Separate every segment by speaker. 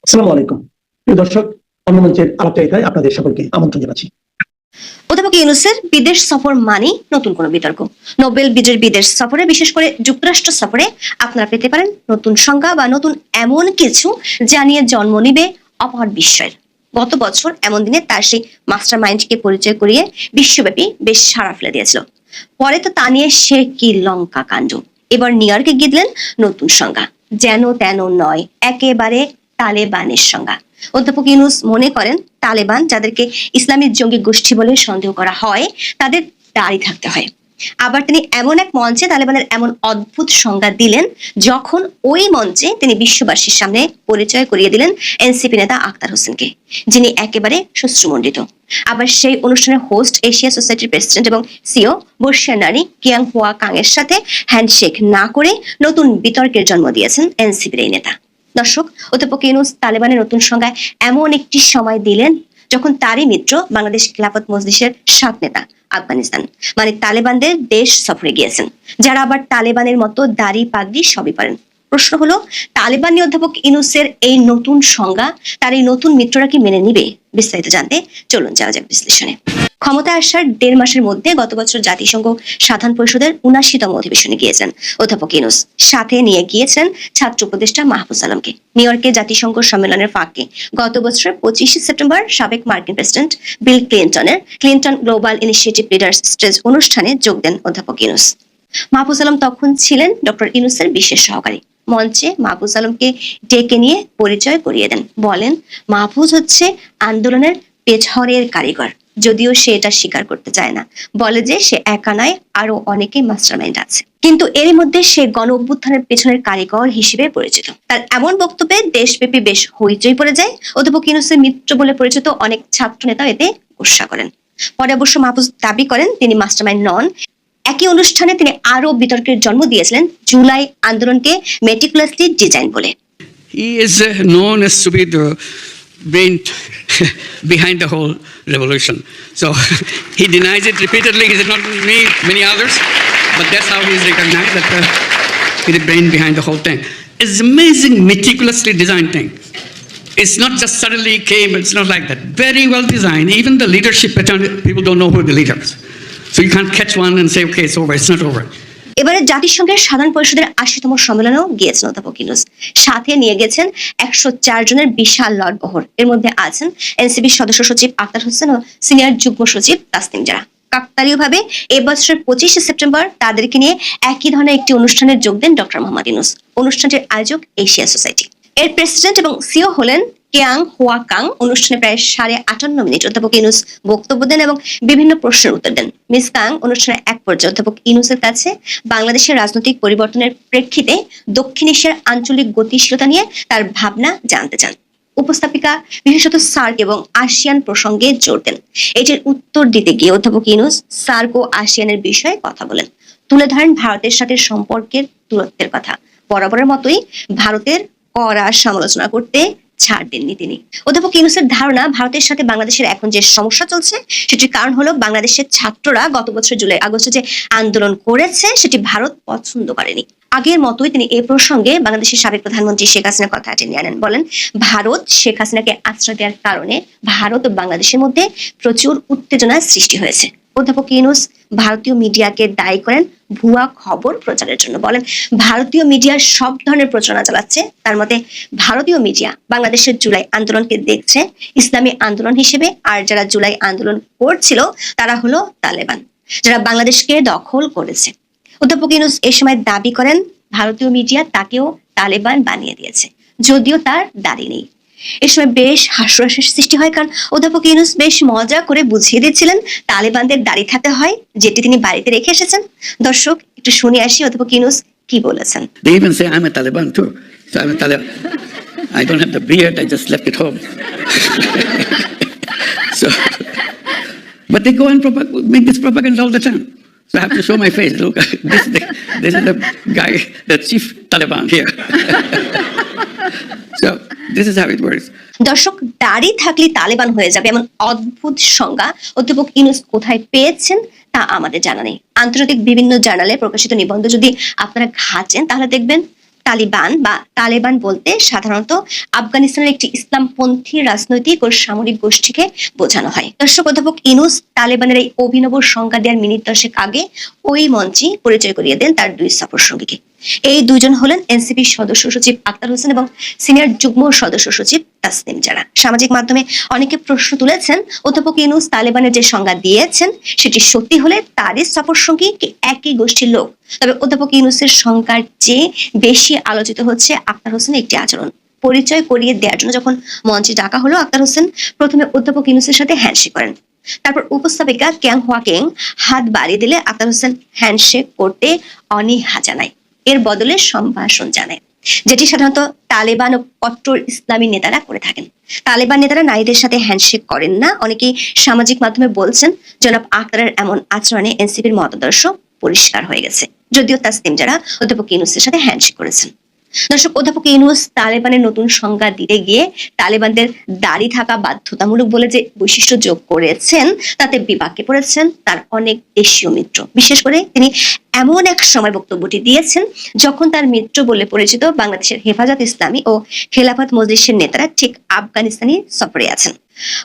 Speaker 1: আসসালামু আলাইকুম প্রিয় দর্শক, অন্যমঞ্চের আলাপচারিতায় আপনাদের সকলকে আমন্ত্রণ জানাচ্ছি।
Speaker 2: অধ্যাপক ইউনূসের বিদেশ সফর মানেই নতুন কোনো বিতর্ক। নোবেল বিজয়ীর বিদেশ সফরে, বিশেষ করে যুক্তরাষ্ট্র সফরে আপনারা পেতে পারেন নতুন সংজ্ঞা বা নতুন এমন কিছু যা নিয়ে জন্ম নিবে অপার বিস্ময়ের। গত বছর এমন দিনে তার সেই মাস্টার মাইন্ডকে পরিচয় করিয়ে বিশ্বব্যাপী বেশ সাড়া ফেলে দিয়েছিল। পরে তো তা নিয়ে সে কি লঙ্কা কাণ্ড। এবার নিউ ইয়র্কে গিয়ে দিলেন নতুন সংজ্ঞা, যেন তেন নয়, একেবারে তালেবানের সংজ্ঞা। অধ্যাপক ইউনূস মনে করেন তালেবান যাদেরকে ইসলামী জঙ্গি গোষ্ঠী বলে সন্দেহ করা হয় তাদের দাঁড়িয়ে থাকতে হয়। আবার তিনি এমন এক মঞ্চে তালেবানের এমন অদ্ভুত সংজ্ঞা দিলেন যখন ওই মঞ্চে তিনি বিশ্ববাসীর সামনে পরিচয় করিয়ে দিলেন এনসিপি নেতা আখতার হোসেনকে, যিনি একেবারে শস্ত্রমণ্ডিত। আবার সেই অনুষ্ঠানের হোস্ট এশিয়া সোসাইটির প্রেসিডেন্ট এবং সিও বর্ষিয়ার নারী কিয়াং হুয়া কাং এর সাথে হ্যান্ডশেক না করে নতুন বিতর্কের জন্ম দিয়েছেন এনসিপির এই নেতা। দর্শক, অধ্যাপক ইউনূস তালেবানের নতুন সংজ্ঞায় এমন একটি সময় দিলেন যখন তারই মিত্র বাংলাদেশ খিলাফত মজলিসের 7 নেতা আফগানিস্তান মানে তালেবানদের দেশ সফরে গিয়েছেন, যারা আবার তালেবানের মতো দাড়ি পাগড়ি সবই পারেন। প্রশ্ন হলো, তালেবানি অধ্যাপক ইউনূসের এই নতুন সংজ্ঞা তার এই নতুন মিত্ররা কি মেনে নিবে? বিস্তারিত জানতে চলুন যাওয়া যাক বিশ্লেষণে। ক্ষমতায় আসার 1.5 মাসের মধ্যে গত বছর জাতিসংঘ সাধারণ পরিষদের 79তম অধিবেশনে গিয়েছেন অধ্যাপক ইউনূস। সাথে নিয়ে গিয়েছেন ছাত্র উপদেষ্টা মাহফুজ আলমকে। নিউ ইয়র্কে জাতিসংঘ সম্মেলনের ফাঁকে গত বছরের 25 সেপ্টেম্বর সাবেক মার্কিন প্রেসিডেন্ট বিল ক্লিন্টনের Clinton Global Initiative leaders stage অনুষ্ঠানে যোগ দেন অধ্যাপক ইউনূস। মাহফুজ আলম তখন ছিলেন ডক্টর ইউনূসের বিশেষ সহকারী। মঞ্চে মাহফুজ আলমকে ডেকে নিয়ে পরিচয় করিয়ে দেন, বলেন মাহফুজ হচ্ছে আন্দোলনের পেছনের কারিগর, যদিও সে এটা স্বীকার করতে চায় না। বলে যে সে একা নয়, আরো অনেকেই মাস্টারমাইন্ড আছে, কিন্তু এরই মধ্যে সে গণ অভ্যুত্থানের পেছনের কারিগর হিসেবে পরিচিত। তার এমন বক্তব্যে দেশব্যাপী বেশ হইচই পড়ে যায়। অধ্যাপক ইউনূসের মিত্র বলে পরিচিত অনেক ছাত্র নেতা এতে গোস্বা করেন। পরে অবশ্য মাহফুজ দাবি করেন তিনি মাস্টারমাইন্ড নন। একই অনুষ্ঠানে তিনি আরো বিতর্কের জন্ম দিয়েছিলেন জুলাই আন্দোলনকে মেটিকুলাসলি ডিজাইন বলে।
Speaker 3: He is known as to be the brain behind the whole revolution. So he denies it repeatedly. He said, not me, many others, but that's how he is recognized, that he's the brain behind the whole thing. It's amazing, meticulously designed thing. It's not just suddenly came, it's not like that. Very well designed. Even the leadership pattern, people don't know who the leaders. So you can't catch one and say, okay, it's over. It's not over.
Speaker 2: এবারে জাতিসংঘের সাধারণ পরিষদের 80তম সম্মেলনেও গিয়েছেন অধ্যাপক ইউনূস। সাথে নিয়ে গেছেন 104 জনের বিশাল লটবহর। এর মধ্যে আছেন এনসিপির সদস্য সচিব আখতার হোসেন ও সিনিয়র যুগ্ম সচিব তাসনিম জারা। কাকতালীয়ভাবে এবছরের 25 সেপ্টেম্বর তাদেরকে নিয়ে একই ধরনের একটি অনুষ্ঠানে যোগ দেন ডক্টর মোহাম্মদ ইউনূস। অনুষ্ঠানটির আয়োজক এশিয়া সোসাইটি। এর প্রেসিডেন্ট এবং সিও হলেন কিয়াং হুয়া কাং। অনুষ্ঠানে প্রায় 58 মিনিট অধ্যাপক ইউনূস বক্তব্য দেন এবং বিভিন্ন প্রশ্নের উত্তর দেন। মিস কাং অনুষ্ঠানের এক পর্যায়ে অধ্যাপক ইউনূসের কাছে বাংলাদেশের রাজনৈতিক পরিবর্তনের প্রেক্ষিতে দক্ষিণ এশিয়ার আঞ্চলিক গতিশীলতা নিয়ে তার ভাবনা জানতে চান। উপস্থাপিকা বিশেষত সার্ক এবং আসিয়ান প্রসঙ্গে জোর দেন। এটির উত্তর দিতে গিয়ে অধ্যাপক ইউনূস সার্ক ও আসিয়ানের বিষয়ে কথা বলেন, তুলে ধরেন ভারতের সাথে সম্পর্কের দূরত্বের কথা। বরাবরের মতোই ভারতের কড়া সমালোচনা করতে ছাড় দেননি তিনি। অধ্যাপক ইউনূসের ধারণা, ভারতের সাথে বাংলাদেশের এখন যে সমস্যা চলছে সেটির কারণ হলো বাংলাদেশের ছাত্ররা গত বছর জুলাই আগস্টে যে আন্দোলন করেছে সেটি ভারত পছন্দ করেনি। আগের মতোই তিনি এই প্রসঙ্গে বাংলাদেশের সাবেক প্রধানমন্ত্রী শেখ হাসিনার কথা টেনে আনেন। বলেন ভারত শেখ হাসিনাকে আশ্রয় দেওয়ার কারণে ভারত ও বাংলাদেশের মধ্যে প্রচুর উত্তেজনার সৃষ্টি হয়েছে। অধ্যাপক ইউনূস ভারতীয় মিডিয়াকে দায়ী করেন ভুয়া খবর প্রচারের জন্য। বলেন ভারতীয় মিডিয়া সব ধরনের প্রচারণা চালাচ্ছে। তার মতে ভারতীয় মিডিয়া বাংলাদেশের জুলাই আন্দোলনকে দেখছে ইসলামী আন্দোলন হিসেবে, আর যারা জুলাই আন্দোলন করছিল তারা হলো তালেবান, যারা বাংলাদেশকে দখল করেছে। অধ্যাপক ইউনূস এ সময় দাবি করেন ভারতীয় মিডিয়া তাকেও তালেবান বানিয়ে দিয়েছে, যদিও তার দাড়ি নেই। এ সময় বেশ হাস্যরসের সৃষ্টি হয়, কারণ অধ্যাপক ইউনূস বেশ মজা করে বুঝিয়ে দিচ্ছিলেন তালেবানদের দাড়ি থাকতে হয়, যেটি তিনি বাড়িতে রেখে এসেছেন। দর্শক, একটু শুনে আসি অধ্যাপক ইউনূস কি বলেছেন।
Speaker 3: They even say I'm a Taliban too. So I'm a Taliban. I don't have the beard, I just left it home. So, but they go and make this propaganda all the time. So I have to show my face. Look, this is the guy, the chief Taliban here. So this is how it works.
Speaker 2: দর্শক, দাড়ি থাকলে তালেবান হয়ে যাবে এমন অদ্ভুত সংজ্ঞা অধ্যাপক ইউনূস কোথায় পেয়েছেন তা আমাদের জানা নেই। আন্তর্জাতিক বিভিন্ন জার্নালে প্রকাশিত নিবন্ধ যদি আপনারা ঘাঁচেন তাহলে দেখবেন তালিবান বা তালেবান বলতে সাধারণত আফগানিস্তানের একটি ইসলামপন্থী রাজনৈতিক ও সামরিক গোষ্ঠীকে বোঝানো হয়। দর্শক, অধ্যাপক ইউনূস তালেবানের এই অভিনব সংজ্ঞা দেওয়ার মিনিট দশেক আগে ওই মঞ্চে পরিচয় করিয়ে দেন তার দুই সফর সঙ্গীকে। এই দুজন হলেন এনসিপি সদস্য সচিব আক্তার হোসেন এবং সিনিয়র যুগ্ম সদস্য সচিব তাসনিম জারা। সামাজিক মাধ্যমে অনেকে প্রশ্ন তুলেছেন, অধ্যাপক ইউনূস তালেবানের যে সংজ্ঞা দিয়েছেন সেটি সত্যি হলে তারই সফর সঙ্গী কি একই গোষ্ঠীর লোক? তবে অধ্যাপক ইউনূসের সংজ্ঞার চেয়ে বেশি আলোচিত হচ্ছে আক্তার হোসেনের একটি আচরণ। পরিচয় করিয়ে দেওয়ার জন্য যখন মঞ্চে ডাকা হলো, আক্তার হোসেন প্রথমে অধ্যাপক ইউনূসের সাথে হ্যান্ডশেক করেন। তারপর উপস্থাপিকা ক্যাং হোয়া কেং হাত বাড়িয়ে দিলে আক্তার হোসেন হ্যান্ডশেক করতে অনীহা জানায়, এর বদলে সম্ভাষণ জানায়, যেটি সাধারণত তালেবান ও কট্টর ইসলামী নেতারা করে থাকেন। তালেবান নেতারা নারীদের সাথে হ্যান্ডশেক করেন না। অনেকেই সামাজিক মাধ্যমে বলছেন জনাব আক্তারের এমন আচরণে এনসিপির মতাদর্শ পরিষ্কার হয়ে গেছে, যদিও তাসনিম যারা অধ্যাপক ইউনূসের সাথে হ্যান্ডশেক করেছেন। দর্শক, অধ্যাপক ইউনূস তালেবানের নতুন সংজ্ঞা দিতে গিয়ে তালেবানদের দাড়ি থাকা বাধ্যতামূলক বলে যে বৈশিষ্ট্য যোগ করেছেন, তাতে বিপাকে পড়েছেন তার অনেক দেশীয় মিত্র। বিশেষ করে তিনি এমন এক সময় বক্তব্যটি দিয়েছেন যখন তার মিত্র বলে পরিচিত বাংলাদেশের হেফাজত ইসলামী ও খেলাফত মজলিসের নেতারা ঠিক আফগানিস্তানি সফরে আছেন।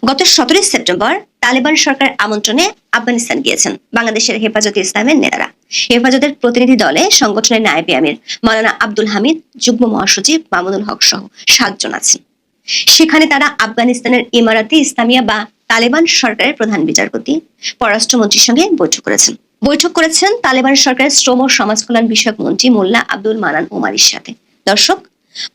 Speaker 2: গত 17 সেপ্টেম্বর তালেবান সরকার আমন্ত্রণে আফগানিস্তান গিয়েছেন বাংলাদেশের হেফাজতে ইসলামের নেতারা। হেফাজতের প্রতিনিধি দলে সংগঠনের নায়েবে আমির মাওলানা আব্দুল হামিদ, যুগ্ম মহাসচিব মামুনুল হক সহ 7 জন আছেন। সেখানে তারা আফগানিস্তানের ইমারাতে ইসলামিয়া বা তালেবান সরকারের প্রধান বিচারপতি, পররাষ্ট্রমন্ত্রীর সঙ্গে বৈঠক করেছেন তালেবান সরকারের শ্রম ও সমাজ কল্যাণ বিষয়ক মন্ত্রী মোল্লা আব্দুল মানান ওমারির সাথে। দর্শক,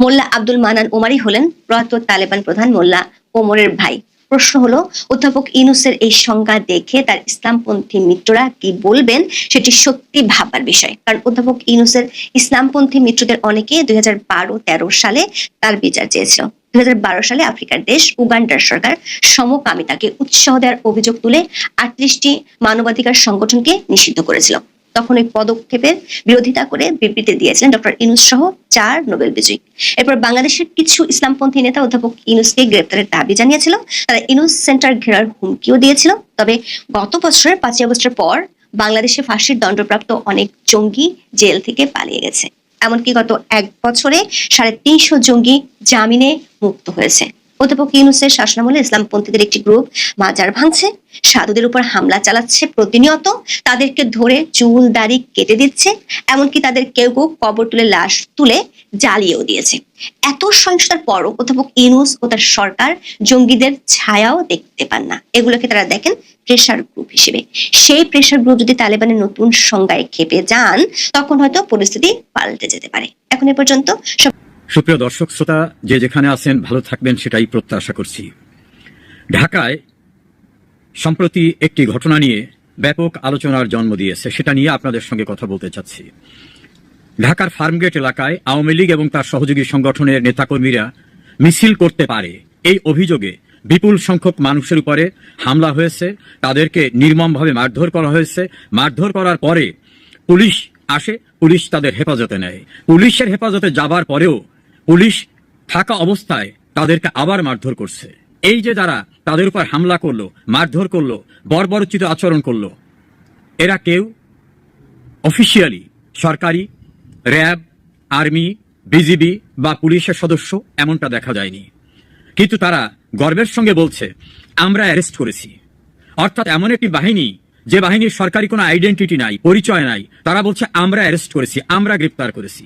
Speaker 2: মোল্লা আব্দুল মানান ওমারি হলেন প্রয়াত তালেবান প্রধান মোল্লা ওমরের ভাই। প্রশ্ন হলো, অধ্যাপক ইউনূসের এই সংজ্ঞা দেখে তার ইসলামপন্থী মিত্ররা কি বলবেন সেটি সত্যি ভাববার বিষয়। কারণ অধ্যাপক ইউনূসের ইসলামপন্থী মিত্রদের অনেকে 2012-13 সালে তার বিচার চেয়েছিল। 2012 সালে আফ্রিকার দেশ উগান্ডার সরকার সমকামিতাকে উৎসাহ দেওয়ার অভিযোগ তুলে 38টি মানবাধিকার সংগঠনকে নিষিদ্ধ করেছিল। তখন ওই পদক্ষেপের বিরোধিতা করে বিবৃতি দিয়েছিলেন ডক্টর ইউনূস সহ 4 নোবেল বিজয়ী। এরপর বাংলাদেশের কিছু ইসলামপন্থী নেতা অধ্যাপক ইউনূসকে গ্রেপ্তারের দাবি জানিয়েছিল। তারা ইউনূস সেন্টার ঘেরার হুমকিও দিয়েছিল। তবে গত বছরের 5 আগস্টের পর বাংলাদেশে ফাঁসির দণ্ডপ্রাপ্ত অনেক জঙ্গি জেল থেকে পালিয়ে গেছে। এমনকি গত 1 বছরে 350 জঙ্গি জামিনে মুক্ত হয়েছে। অধ্যাপক ইউনূসের শাসনামলে ইসলামপন্থীদের একটি গ্রুপ মাজার ভাঙছে, সাধুদের উপর হামলা চালাচ্ছে প্রতিনিয়ত, তাদেরকে ধরে চুল দাড়ি কেটে দিচ্ছে, এমনকি তাদের কেউ কেউ কবর তুলে লাশ তুলে জ্বালিয়েও দিয়েছে। এত সহিংসতার পরও অধ্যাপক ইউনূস ও তার সরকার জঙ্গিদের ছায়াও দেখতে পান না। এগুলোকে তারা দেখেন প্রেসার গ্রুপ হিসেবে। সেই প্রেসার গ্রুপ যদি তালেবানের নতুন সংজ্ঞায় খেপে যান, তখন হয়তো পরিস্থিতি পাল্টে যেতে পারে। এখন এ পর্যন্ত
Speaker 4: সুপ্রিয় দর্শক শ্রোতা, যে যেখানে আছেন ভালো থাকবেন সেটাই প্রত্যাশা করছি। ঢাকায় সম্প্রতি একটি ঘটনা নিয়ে ব্যাপক আলোচনার জন্ম দিয়েছে, সেটা নিয়ে আপনাদের সঙ্গে কথা বলতে চাচ্ছি। ঢাকার ফার্মগেট এলাকায় আওয়ামী লীগ এবং তার সহযোগী সংগঠনের নেতাকর্মীরা মিছিল করতে পারে এই অভিযোগে বিপুল সংখ্যক মানুষের উপরে হামলা হয়েছে, তাদেরকে নির্মমভাবে মারধর করা হয়েছে। মারধর করার পরে পুলিশ আসে, পুলিশ তাদের হেফাজতে নেয়। পুলিশের হেফাজতে যাবার পরেও পুলিশ থাকা অবস্থায় তাদেরকে আবার মারধর করছে। এই যে যারা তাদের উপর হামলা করলো, মারধর করলো, বর্বরোচিত আচরণ করলো, এরা কেউ অফিসিয়ালি সরকারি, র্যাব, আর্মি, বিজিবি বা পুলিশের সদস্য এমনটা দেখা যায়নি। কিন্তু তারা গর্বের সঙ্গে বলছে আমরা অ্যারেস্ট করেছি। অর্থাৎ এমন একটি বাহিনী যে বাহিনীর সরকারি কোনো আইডেন্টিটি নাই, পরিচয় নাই, তারা বলছে আমরা অ্যারেস্ট করেছি, আমরা গ্রেপ্তার করেছি।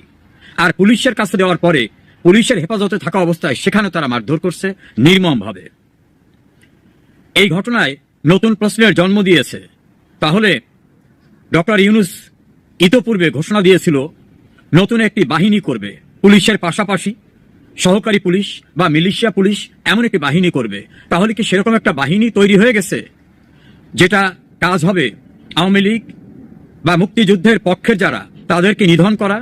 Speaker 4: আর পুলিশের কাছে দেওয়ার পরে পুলিশের হেফাজতে থাকা অবস্থায় সেখানে তারা মারধর করছে নির্মমভাবে। এই ঘটনায় নতুন প্রশ্নের জন্ম দিয়েছে। তাহলে ডক্টর ইউনূস ইতোপূর্বে ঘোষণা দিয়েছিল নতুন একটি বাহিনী করবে, পুলিশের পাশাপাশি সহকারী পুলিশ বা মিলিশিয়া পুলিশ এমন একটি বাহিনী করবে। তাহলে কি সেরকম একটা বাহিনী তৈরি হয়ে গেছে যেটা কাজ হবে আওয়ামী লীগ বা মুক্তিযুদ্ধের পক্ষের যারা, তাদেরকে নিধন করা?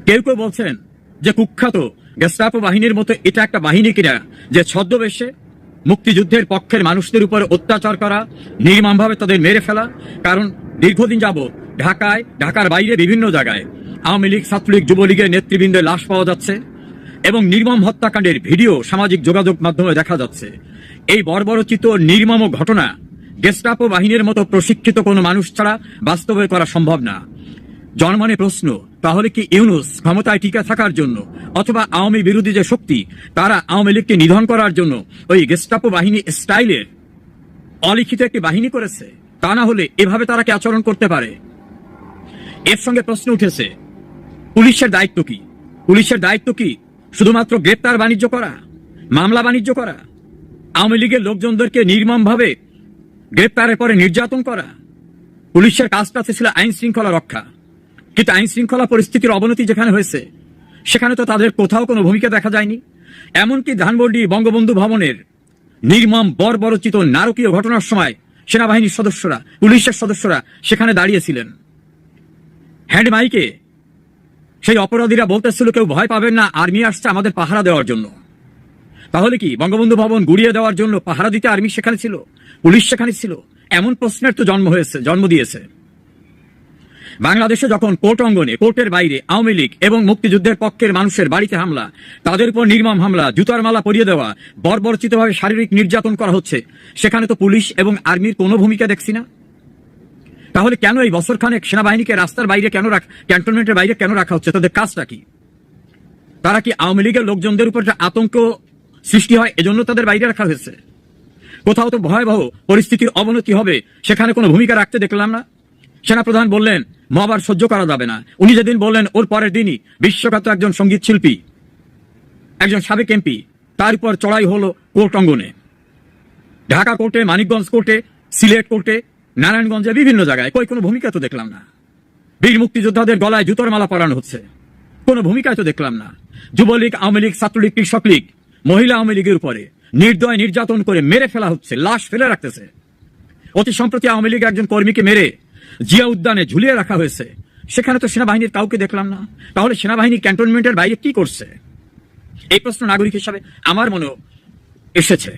Speaker 4: কেউ কেউ বলছেন যে কুখ্যাত গেস্টাপো বাহিনীর মতো এটা একটা বাহিনী কিনা যে ছদ্মবেশে মুক্তিযুদ্ধের পক্ষের মানুষদের উপর অত্যাচার করা, নির্মমভাবে তাদের মেরে ফেলা। কারণ দীর্ঘদিন যাবৎ ঢাকায়, ঢাকার বাইরে বিভিন্ন জায়গায় আওয়ামী লীগ, ছাত্রলীগ, যুবলীগের নেতৃবৃন্দের লাশ পাওয়া যাচ্ছে এবং নির্মম হত্যাকাণ্ডের ভিডিও সামাজিক যোগাযোগ মাধ্যমে দেখা যাচ্ছে। এই বর্বরচিত নির্মম ঘটনা গেস্টাপো বাহিনীর মতো প্রশিক্ষিত কোনো মানুষ ছাড়া বাস্তবে করা সম্ভব না। জনমনে প্রশ্ন, তাহলে কি ইউনূস ক্ষমতায় টিকে থাকার জন্য অথবা আওয়ামী বিরোধী যে শক্তি তারা আওয়ামী লীগকে নিধন করার জন্য ওই গেস্টাপো বাহিনী স্টাইলের অলিখিত একটি বাহিনী করেছে? তা না হলে এভাবে তারা কি আচরণ করতে পারে? এর সঙ্গে প্রশ্ন উঠেছে, পুলিশের দায়িত্ব কি? পুলিশের দায়িত্ব কি শুধুমাত্র গ্রেপ্তার বাণিজ্য করা, মামলা বাণিজ্য করা, আওয়ামী লীগের লোকজনদেরকে নির্মমভাবে গ্রেপ্তারের পরে নির্যাতন করা? পুলিশের কাজটা ছিল আইন শৃঙ্খলা রক্ষা। কিন্তু আইন শৃঙ্খলা পরিস্থিতির অবনতি যেখানে হয়েছে সেখানে তো তাদের কোথাও কোনো ভূমিকা দেখা যায়নি। এমনকি ধানমন্ডি বঙ্গবন্ধু ভবনের নির্মম বর্বরচিত নারকীয় ঘটনার সময় সেনাবাহিনীর সদস্যরা, পুলিশের সদস্যরা সেখানে দাঁড়িয়েছিলেন। হ্যান্ড মাইকে সেই অপরাধীরা বলতেছিল, কেউ ভয় পাবেন না, আর্মি আসছে আমাদের পাহারা দেওয়ার জন্য। তাহলে কি বঙ্গবন্ধু ভবন গুড়িয়ে দেওয়ার জন্য পাহারা দিতে আর্মি সেখানে ছিল, পুলিশ সেখানে ছিল? এমন প্রশ্নের তো জন্ম দিয়েছে। বাংলাদেশে যখন কোর্ট অঙ্গনে, কোর্টের বাইরে আওয়ামী লীগ এবং মুক্তিযুদ্ধের পক্ষের মানুষের বাড়িতে হামলা, তাদের উপর নির্মম হামলা, জুতার মালা পরিয়ে দেওয়া, বর্বরচিতভাবে শারীরিক নির্যাতন করা হচ্ছে, সেখানে তো পুলিশ এবং আর্মির কোনো ভূমিকা দেখছি না। তাহলে কেন এই বছরখানেক সেনাবাহিনীকে রাস্তার বাইরে কেন ক্যান্টনমেন্টের বাইরে কেন রাখা হচ্ছে? তাদের কাজটা কি? তারা কি আওয়ামী লীগের লোকজনদের উপর আতঙ্ক সৃষ্টি হয় এজন্য তাদের বাইরে রাখা হয়েছে? কোথাও তো ভয়াবহ পরিস্থিতির অবনতি হবে, সেখানে কোনো ভূমিকা রাখতে দেখলাম না। সেনাপ্রধান বললেন মব আর সহ্য করা যাবে না। উনি যেদিন বললেন ওর পরের দিনই বিশ্বখ্যাত একজন সঙ্গীত শিল্পী, একজন সাবেক এমপি, তার উপর চড়াই হলো কোর্ট অঙ্গনে। ঢাকা কোর্টে, মানিকগঞ্জ কোর্টে, সিলেট কোর্টে, নারায়ণগঞ্জে, বিভিন্ন জায়গায় কোনো ভূমিকা তো দেখলাম না। বীর মুক্তিযোদ্ধাদের গলায় জুতোর মালা পরানো হচ্ছে, কোনো ভূমিকায় তো দেখলাম না। যুবলীগ, আওয়ামী লীগ, ছাত্রলীগ, কৃষক লীগ, মহিলা আওয়ামী লীগের উপরে নির্দয় নির্যাতন করে মেরে ফেলা হচ্ছে, লাশ ফেলে রাখতেছে। অতি সম্প্রতি আওয়ামী লীগ একজন কর্মীকে মেরে জিয়া উদ্যানে ঝুলিয়ে রাখা হয়েছে, সেখানে তো সেনাবাহিনীর কাউকে দেখলাম না। তাহলে সেনাবাহিনী ক্যান্টনমেন্টের বাইরে কি করছে? এই প্রশ্ন নাগরিক হিসাবে আমার মনে এসেছে।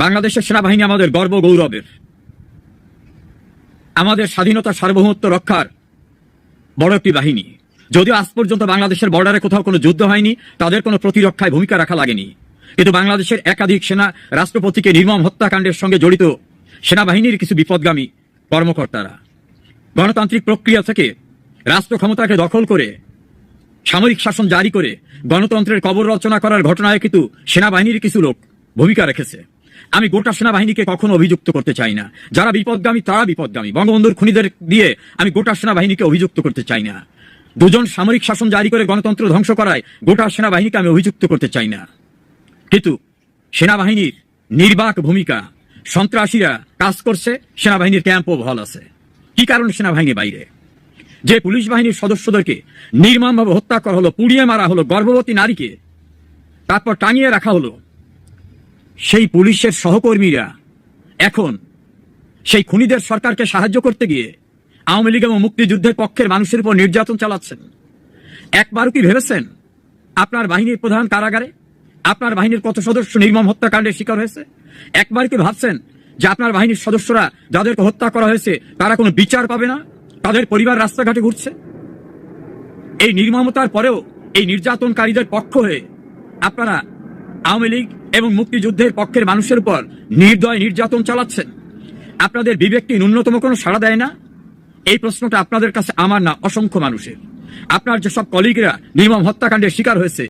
Speaker 4: বাংলাদেশের সেনাবাহিনী আমাদের গর্ব গৌরবের, আমাদের স্বাধীনতা সার্বভৌমত্ব রক্ষার বড় একটি বাহিনী। যদিও আজ পর্যন্ত বাংলাদেশের বর্ডারে কোথাও কোনো যুদ্ধ হয়নি, তাদের কোনো প্রতিরক্ষায় ভূমিকা রাখা লাগেনি, কিন্তু বাংলাদেশের একাধিক সেনা রাষ্ট্রপতিকে নির্মম হত্যাকাণ্ডের সঙ্গে জড়িত সেনাবাহিনীর কিছু বিপদগামী কর্মকর্তারা গণতান্ত্রিক প্রক্রিয়া থেকে রাষ্ট্র ক্ষমতাকে দখল করে সামরিক শাসন জারি করে গণতন্ত্রের কবর রচনা করার ঘটনায় কিন্তু সেনাবাহিনীর কিছু লোক ভূমিকা রেখেছে। আমি গোটা সেনাবাহিনীকে কখনো অভিযুক্ত করতে চাই না। যারা বিপদগামী তারা বিপদগামী। বঙ্গবন্ধুর খুনিদের দিয়ে আমি গোটা সেনাবাহিনীকে অভিযুক্ত করতে চাই না। দুজন সামরিক শাসন জারি করে গণতন্ত্র ধ্বংস করায় গোটা সেনাবাহিনীকে আমি অভিযুক্ত করতে চাই না। কিন্তু সেনাবাহিনীর নির্বাক ভূমিকা, সন্ত্রাসীরা কাজ করছে, সেনাবাহিনীর ক্যাম্পও ভাল আছে। কি কারণে সেনাবাহিনী বাইরে? যে পুলিশ বাহিনীর সদস্যদেরকে নির্মমভাবে হত্যা করা হলো, পুড়িয়ে মারা হলো, গর্ভবতী নারীকে তারপর টাঙিয়ে রাখা হলো, সেই পুলিশের সহকর্মীরা এখন সেই খুনিদের সরকারকে সাহায্য করতে গিয়ে আওয়ামী লীগ এবং মুক্তিযুদ্ধের পক্ষের মানুষের উপর নির্যাতন চালাচ্ছেন। একবারও কি ভেবেছেন আপনার বাহিনীর প্রধান কারাগারে? আপনার বাহিনীর কত সদস্য নির্মম হত্যাকাণ্ডের শিকার হয়েছে? একবার কি ভাবছেন যে আপনার বাহিনীর সদস্যরা যাদেরকে হত্যা করা হয়েছে তারা কোনো বিচার পাবে না? তাদের পরিবার রাস্তাঘাটে ঘুরছে। এই নির্মমতার পরেও এই নির্যাতনকারীদের পক্ষ হয়ে আপনারা আওয়ামী লীগ এবং মুক্তিযুদ্ধের পক্ষের মানুষের উপর নির্দয় নির্যাতন চালাচ্ছেন। আপনাদের বিবেকটি ন্যূনতম কোনো সাড়া দেয় না? এই প্রশ্নটা আপনাদের কাছে আমার না, অসংখ্য মানুষের। আপনার যেসব কলিগরা নির্মম হত্যাকাণ্ডের শিকার হয়েছে